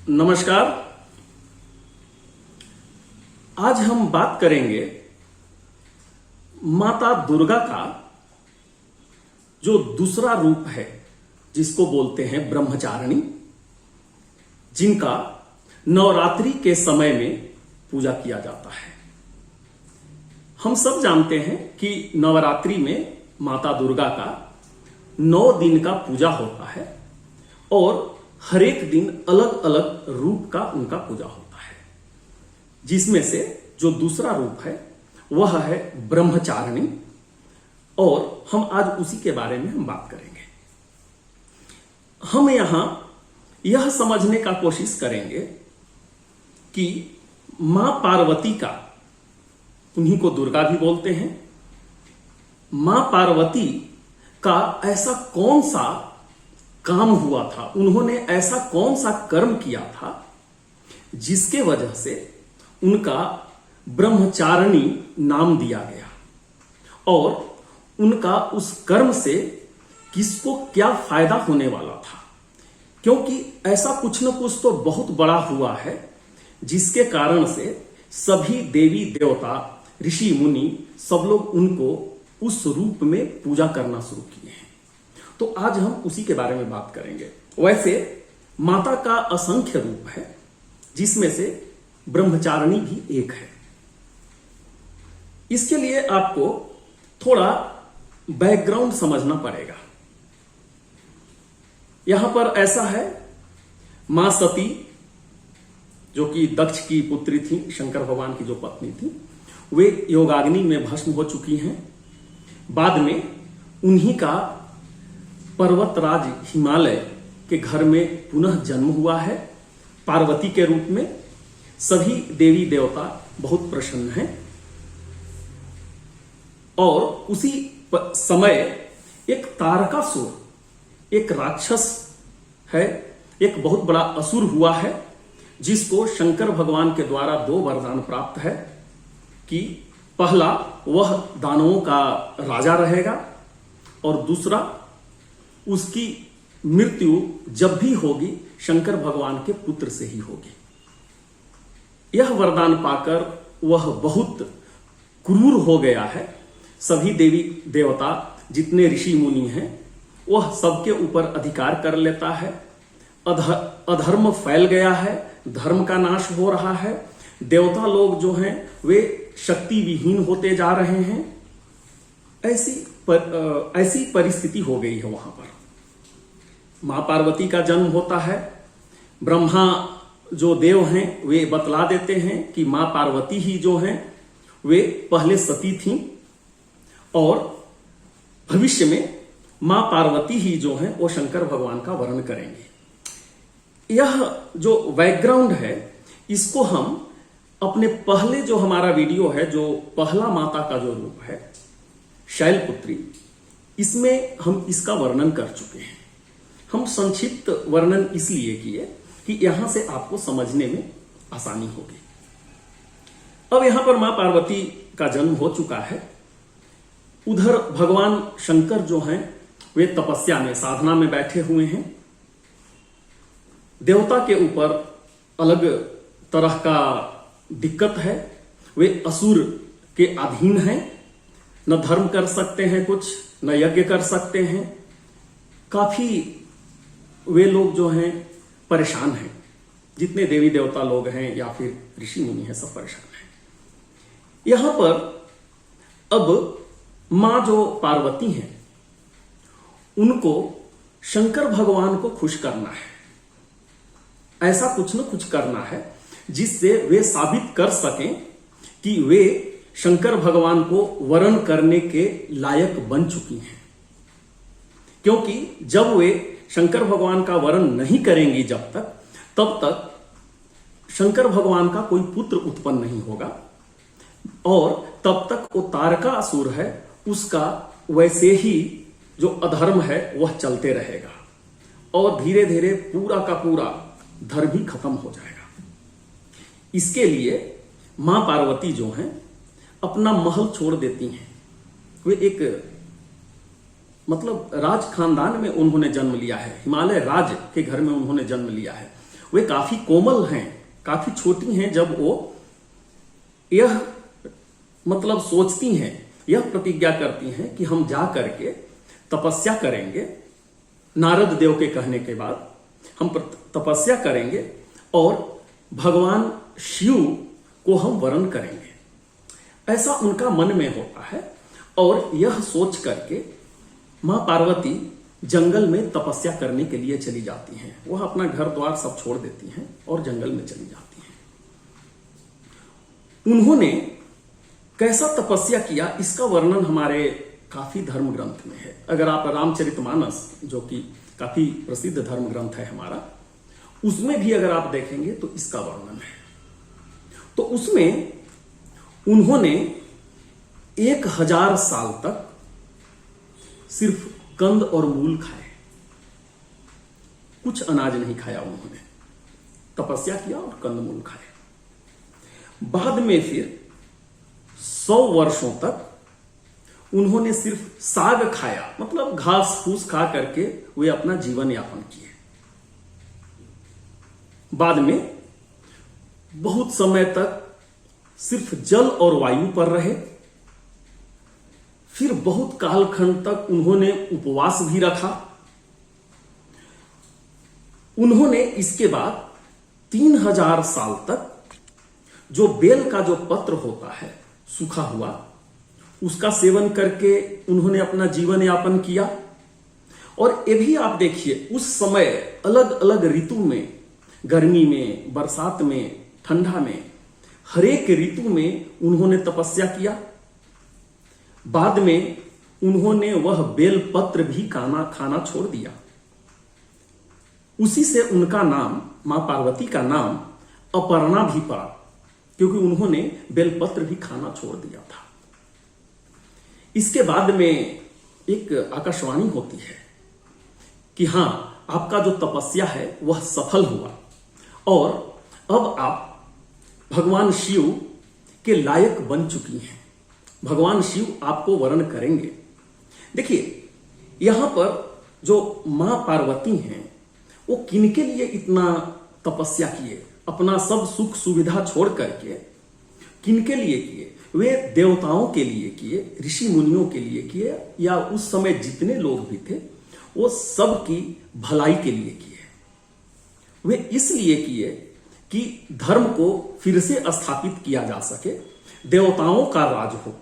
नमस्कार। आज हम बात करेंगे माता दुर्गा का जो दूसरा रूप है, जिसको बोलते हैं ब्रह्मचारिणी, जिनका नवरात्रि के समय में पूजा किया जाता है। हम सब जानते हैं कि नवरात्रि में माता दुर्गा का 9 दिन का पूजा होता है और हर एक दिन अलग अलग रूप का उनका पूजा होता है, जिसमें से जो दूसरा रूप है वह है ब्रह्मचारिणी, और हम आज उसी के बारे में हम बात करेंगे। हम यहां यह समझने का कोशिश करेंगे कि मां पार्वती का, उन्हीं को दुर्गा भी बोलते हैं, मां पार्वती का ऐसा कौन सा काम हुआ था, उन्होंने ऐसा कौन सा कर्म किया था जिसके वजह से उनका ब्रह्मचारिणी नाम दिया गया, और उनका उस कर्म से किसको क्या फायदा होने वाला था। क्योंकि ऐसा कुछ न कुछ तो बहुत बड़ा हुआ है जिसके कारण से सभी देवी देवता, ऋषि मुनि, सब लोग उनको उस रूप में पूजा करना शुरू किए हैं। तो आज हम उसी के बारे में बात करेंगे। वैसे माता का असंख्य रूप है, जिसमें से ब्रह्मचारिणी भी एक है। इसके लिए आपको थोड़ा बैकग्राउंड समझना पड़ेगा। यहां पर ऐसा है, मां सती, जो कि दक्ष की पुत्री थी, शंकर भगवान की जो पत्नी थी, वे योगाग्नि में भस्म हो चुकी हैं। बाद में उन्हीं का पर्वतराज हिमालय के घर में पुनः जन्म हुआ है पार्वती के रूप में। सभी देवी देवता बहुत प्रसन्न हैं, और उसी समय एक तारकासुर, एक राक्षस है, एक बहुत बड़ा असुर हुआ है, जिसको शंकर भगवान के द्वारा 2 वरदान प्राप्त है कि पहला वह दानवों का राजा रहेगा, और दूसरा उसकी मृत्यु जब भी होगी शंकर भगवान के पुत्र से ही होगी। यह वरदान पाकर वह बहुत क्रूर हो गया है। सभी देवी देवता, जितने ऋषि मुनि हैं, वह सबके ऊपर अधिकार कर लेता है। अधर्म फैल गया है, धर्म का नाश हो रहा है। देवता लोग जो हैं वे शक्ति विहीन होते जा रहे हैं। ऐसी परिस्थिति हो गई है। वहां पर मां पार्वती का जन्म होता है। ब्रह्मा जो देव हैं वे बतला देते हैं कि मां पार्वती ही जो हैं वे पहले सती थीं, और भविष्य में मां पार्वती ही जो हैं वो शंकर भगवान का वर्ण करेंगे। यह जो बैकग्राउंड है, इसको हम अपने पहले जो हमारा वीडियो है, जो पहला माता का जो रूप है शैलपुत्री, इसमें हम इसका वर्णन कर चुके हैं। हम संक्षिप्त वर्णन इसलिए किए कि यहां से आपको समझने में आसानी होगी। अब यहां पर मां पार्वती का जन्म हो चुका है। उधर भगवान शंकर जो हैं वे तपस्या में, साधना में बैठे हुए हैं। देवता के ऊपर अलग तरह का दिक्कत है, वे असुर के अधीन हैं, न धर्म कर सकते हैं कुछ, न यज्ञ कर सकते हैं। काफी वे लोग जो हैं परेशान हैं, जितने देवी देवता लोग हैं या फिर ऋषि मुनि हैं, सब परेशान हैं। यहां पर अब मां जो पार्वती हैं, उनको शंकर भगवान को खुश करना है। ऐसा कुछ न कुछ करना है जिससे वे साबित कर सकें कि वे शंकर भगवान को वरण करने के लायक बन चुकी हैं। क्योंकि जब वे शंकर भगवान का वरण नहीं करेंगी तब तक शंकर भगवान का कोई पुत्र उत्पन्न नहीं होगा, और तब तक वो तारकासुर है, उसका वैसे ही जो अधर्म है वह चलते रहेगा, और धीरे धीरे पूरा का पूरा धर्म ही खत्म हो जाएगा। इसके लिए मां पार्वती जो हैं अपना महल छोड़ देती हैं। वे एक राज खानदान में उन्होंने जन्म लिया है, हिमालय राज के घर में उन्होंने जन्म लिया है, वे काफी कोमल हैं, काफी छोटी हैं। जब वो यह मतलब सोचती हैं, यह प्रतिज्ञा करती हैं कि हम जा करके तपस्या करेंगे, नारद देव के कहने के बाद हम तपस्या करेंगे और भगवान शिव को हम वरण करेंगे, ऐसा उनका मन में होता है। और यह सोच करके मां पार्वती जंगल में तपस्या करने के लिए चली जाती हैं। वह अपना घर द्वार सब छोड़ देती हैं और जंगल में चली जाती हैं। उन्होंने कैसा तपस्या किया, इसका वर्णन हमारे काफी धर्म ग्रंथ में है। अगर आप रामचरितमानस, जो कि काफी प्रसिद्ध धर्म ग्रंथ है हमारा, उसमें भी अगर आप देखेंगे तो इसका वर्णन है। तो उसमें उन्होंने 1000 साल तक सिर्फ कंद और मूल खाए, कुछ अनाज नहीं खाया। उन्होंने तपस्या किया और कंद मूल खाए। बाद में फिर 100 वर्षों तक उन्होंने सिर्फ साग खाया, मतलब घास फूस खा करके वे अपना जीवन यापन किए। बाद में बहुत समय तक सिर्फ जल और वायु पर रहे। फिर बहुत कालखंड तक उन्होंने उपवास भी रखा। उन्होंने इसके बाद 3000 साल तक जो बेल का जो पत्र होता है सूखा हुआ, उसका सेवन करके उन्होंने अपना जीवन यापन किया। और ये भी आप देखिए, उस समय अलग अलग ऋतु में, गर्मी में, बरसात में, ठंडा में, हरेक ऋतु में उन्होंने तपस्या किया। बाद में उन्होंने वह बेल पत्र भी खाना छोड़ दिया। उसी से उनका नाम, मां पार्वती का नाम अपर्णा भी पड़ा, क्योंकि उन्होंने बेलपत्र भी खाना छोड़ दिया था। इसके बाद में एक आकाशवाणी होती है कि हां, आपका जो तपस्या है वह सफल हुआ और अब आप भगवान शिव के लायक बन चुकी हैं। भगवान शिव आपको वरण करेंगे। देखिए, यहां पर जो मां पार्वती हैं वो किनके लिए इतना तपस्या किए, अपना सब सुख सुविधा छोड़ करके किनके लिए किए? वे देवताओं के लिए किए, ऋषि मुनियों के लिए किए, या उस समय जितने लोग भी थे वो सब की भलाई के लिए किए। वे इसलिए किए कि धर्म को फिर से स्थापित किया जा सके, देवताओं का राज हो,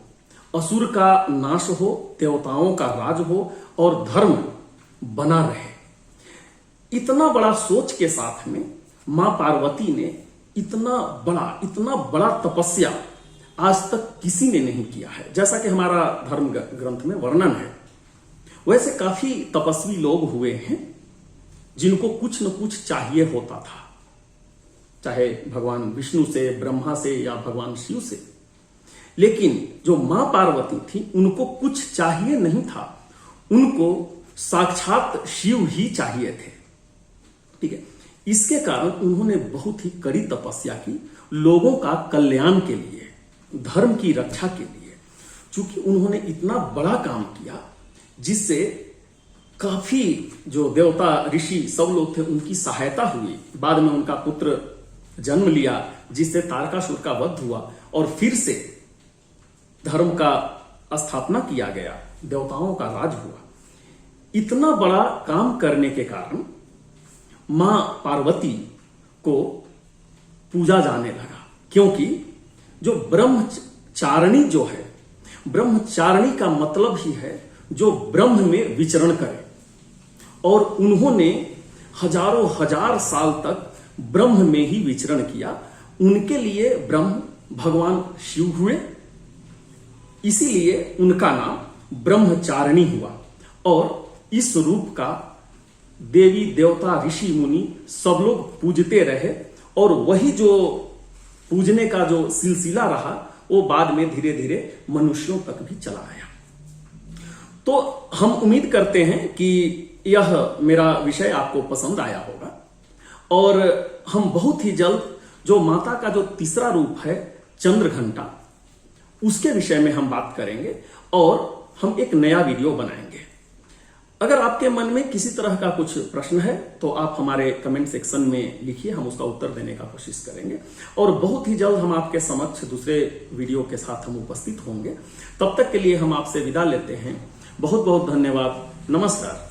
असुर का नाश हो, देवताओं का राज हो और धर्म बना रहे। इतना बड़ा सोच के साथ में मां पार्वती ने इतना बड़ा तपस्या आज तक किसी ने नहीं किया है, जैसा कि हमारा धर्म ग्रंथ में वर्णन है। वैसे काफी तपस्वी लोग हुए हैं जिनको कुछ न कुछ चाहिए होता था, चाहे भगवान विष्णु से, ब्रह्मा से या भगवान शिव से। लेकिन जो मां पार्वती थी उनको कुछ चाहिए नहीं था, उनको साक्षात शिव ही चाहिए थे। ठीक है, इसके कारण उन्होंने बहुत ही कड़ी तपस्या की, लोगों का कल्याण के लिए, धर्म की रक्षा के लिए। चूंकि उन्होंने इतना बड़ा काम किया जिससे काफी जो देवता ऋषि सब लोग थे उनकी सहायता हुई। बाद में उनका पुत्र जन्म लिया जिससे तारकासुर का वध हुआ और फिर से धर्म का स्थापना किया गया, देवताओं का राज हुआ। इतना बड़ा काम करने के कारण मां पार्वती को पूजा जाने लगा, क्योंकि जो ब्रह्मचारिणी जो है, ब्रह्मचारिणी का मतलब ही है जो ब्रह्म में विचरण करे। और उन्होंने हजारों हजार साल तक ब्रह्म में ही विचरण किया। उनके लिए ब्रह्म भगवान शिव हुए, इसीलिए उनका नाम ब्रह्मचारिणी हुआ। और इस रूप का देवी देवता ऋषि मुनि सब लोग पूजते रहे और वही जो पूजने का जो सिलसिला रहा वो बाद में धीरे धीरे मनुष्यों तक भी चला आया। तो हम उम्मीद करते हैं कि यह मेरा विषय आपको पसंद आया होगा और हम बहुत ही जल्द जो माता का जो तीसरा रूप है चंद्रघंटा, उसके विषय में हम बात करेंगे और हम एक नया वीडियो बनाएंगे। अगर आपके मन में किसी तरह का कुछ प्रश्न है तो आप हमारे कमेंट सेक्शन में लिखिए, हम उसका उत्तर देने का कोशिश करेंगे और बहुत ही जल्द हम आपके समक्ष दूसरे वीडियो के साथ हम उपस्थित होंगे। तब तक के लिए हम आपसे विदा लेते हैं। बहुत बहुत धन्यवाद। नमस्कार।